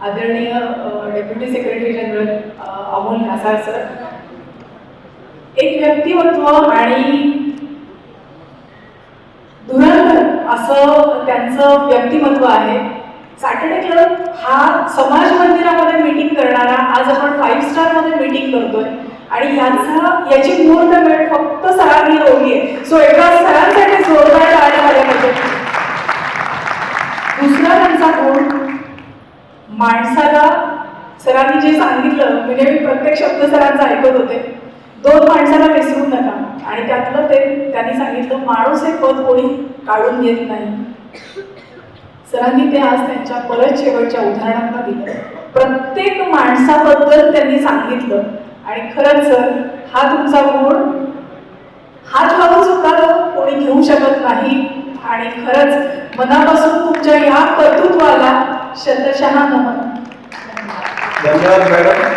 आदरणीय deputy secretary general Amol Dhasal sir, एक व्यक्तिमत्व आणि धुरंधर असं त्यांचं व्यक्तिमत्व आहे. सॅटर्डे क्लब हा समाज मंदिरामध्ये मीटिंग करणारा, आज आपण 5 स्टार मध्ये मीटिंग करतोय आणि याची मुहूर्तमेढ फक्त सरांनी रोवली आहे. सो एका सरांसाठी जोरदार टाळ्या वाजल्या पाहिजेत. दुसरा त्यांचा गुण, माणसाला सरांनी जे सांगितलं, म्हणजे मी प्रत्येक शब्द सरांचा ऐकत होते, 2 माणसाला विसरू नका. आणि त्यातलं त्यांनी सांगितलं, माणूस हे पद कोणी काढून घेत नाही. सरांनी ते आज त्यांच्या परत शेवटच्या उदाहरणांना दिलं. प्रत्येक माणसाबद्दल त्यांनी सांगितलं. आणि खरंच सर, हा तुमचा गुण हात लावून सुद्धा कोणी घेऊ शकत नाही. आणि खरंच मनापासून तुमच्या या कर्तृत्वाला शतशः नमन. धन्यवाद मॅडम.